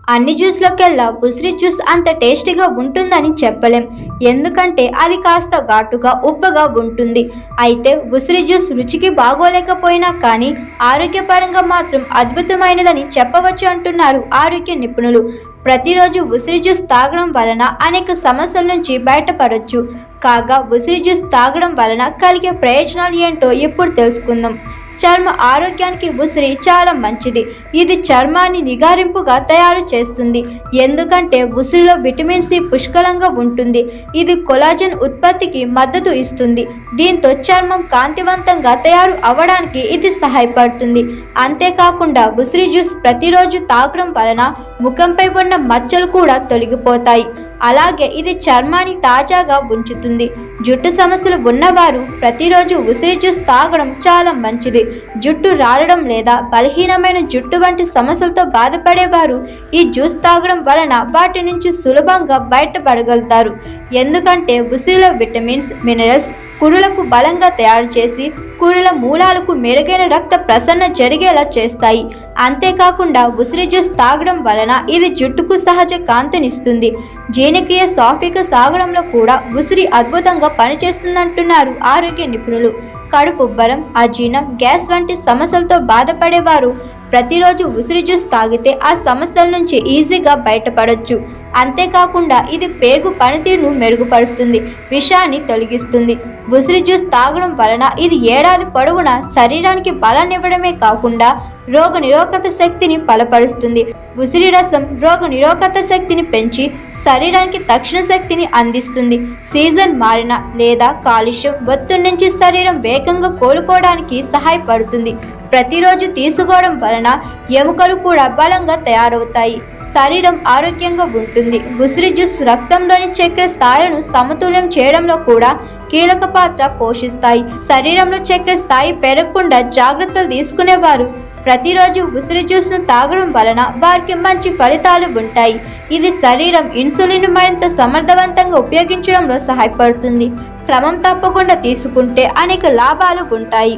అన్ని జ్యూస్‌లోకెల్లా ఉసిరి జ్యూస్ అంత టేస్టీగా ఉంటుందని చెప్పలేం. ఎందుకంటే అది కాస్త ఘాటుగా, ఉప్పగా ఉంటుంది. అయితే ఉసిరి జ్యూస్ రుచికి బాగోలేకపోయినా కానీ ఆరోగ్యపరంగా మాత్రం అద్భుతమైనదని చెప్పవచ్చు అంటున్నారు ఆరోగ్య నిపుణులు. ప్రతిరోజు ఉసిరి జ్యూస్ తాగడం వలన అనేక సమస్యల నుంచి బయటపడొచ్చు. కాగా ఉసిరి జ్యూస్ తాగడం వలన కలిగే ప్రయోజనాలు ఏంటో ఇప్పుడు తెలుసుకుందాం. చర్మ ఆరోగ్యానికి ఉసిరి చాలా మంచిది. ఇది చర్మాన్ని నిగారింపుగా తయారు చేస్తుంది. ఎందుకంటే ఉసిరిలో విటమిన్ సి పుష్కలంగా ఉంటుంది. ఇది కొలాజన్ ఉత్పత్తికి మద్దతు ఇస్తుంది. దీంతో చర్మం కాంతివంతంగా తయారు అవ్వడానికి ఇది సహాయపడుతుంది. అంతేకాకుండా ఉసిరి జ్యూస్ ప్రతిరోజు తాగడం వలన ముఖంపై ఉన్న మచ్చలు కూడా తొలగిపోతాయి. అలాగే ఇది చర్మాన్ని తాజాగా ఉంచుతుంది. జుట్టు సమస్యలు ఉన్నవారు ప్రతిరోజు ఉసిరి జ్యూస్ తాగడం చాలా మంచిది. జుట్టు రాలడం లేదా బలహీనమైన జుట్టు వంటి సమస్యలతో బాధపడేవారు ఈ జ్యూస్ తాగడం వలన వాటి నుంచి సులభంగా బయటపడగలుగుతారు. ఎందుకంటే ఉసిరిలో విటమిన్స్, మినరల్స్ కురులకు బలంగా తయారు చేసి కురుల మూలాలకు మెరుగైన రక్త ప్రసరణ జరిగేలా చేస్తాయి. అంతేకాకుండా ఉసిరి జ్యూస్ తాగడం వలన ఇది జుట్టుకు సహజ కాంతినిస్తుంది. జీర్ణక్రియ సాఫీగా సాగడంలో కూడా ఉసిరి అద్భుతంగా పనిచేస్తుందంటున్నారు ఆరోగ్య నిపుణులు. కడుపుబ్బరం, అజీర్ణం, గ్యాస్ వంటి సమస్యలతో బాధపడేవారు ప్రతిరోజు ఉసిరి జ్యూస్ తాగితే ఆ సమస్యల నుంచి ఈజీగా బయటపడొచ్చు. అంతేకాకుండా ఇది పేగు పనితీరును మెరుగుపరుస్తుంది, విషాన్ని తొలగిస్తుంది. ఉసిరి జ్యూస్ తాగడం వలన ఇది ఏడాది పొడవునా శరీరానికి బలాన్నివ్వడమే కాకుండా రోగ నిరోధక శక్తిని బలపరుస్తుంది. ఉసిరి రసం రోగ నిరోధక శక్తిని పెంచి శరీరానికి తక్షణ శక్తిని అందిస్తుంది. సీజన్ మారిన లేదా కాలుష్యం, ఒత్తిడి నుంచి శరీరం వేగంగా కోలుకోవడానికి సహాయపడుతుంది. ప్రతిరోజు తీసుకోవడం వలన ఎముకలు కూడా బలంగా తయారవుతాయి. శరీరం ఆరోగ్యంగా ఉంటుంది. ఉసిరి జ్యూస్ రక్తంలోని చక్కెర స్థాయిలను సమతుల్యం చేయడంలో కూడా కీలక పాత్ర పోషిస్తాయి. శరీరంలో చక్కెర స్థాయి పెరగకుండా జాగ్రత్తలు తీసుకునేవారు ప్రతిరోజు ఉసిరి జ్యూస్ను తాగడం వలన వారికి మంచి ఫలితాలు ఉంటాయి. ఇది శరీరం ఇన్సులిన్ మరింత సమర్థవంతంగా ఉపయోగించడంలో సహాయపడుతుంది. క్రమం తప్పకుండా తీసుకుంటే అనేక లాభాలు ఉంటాయి.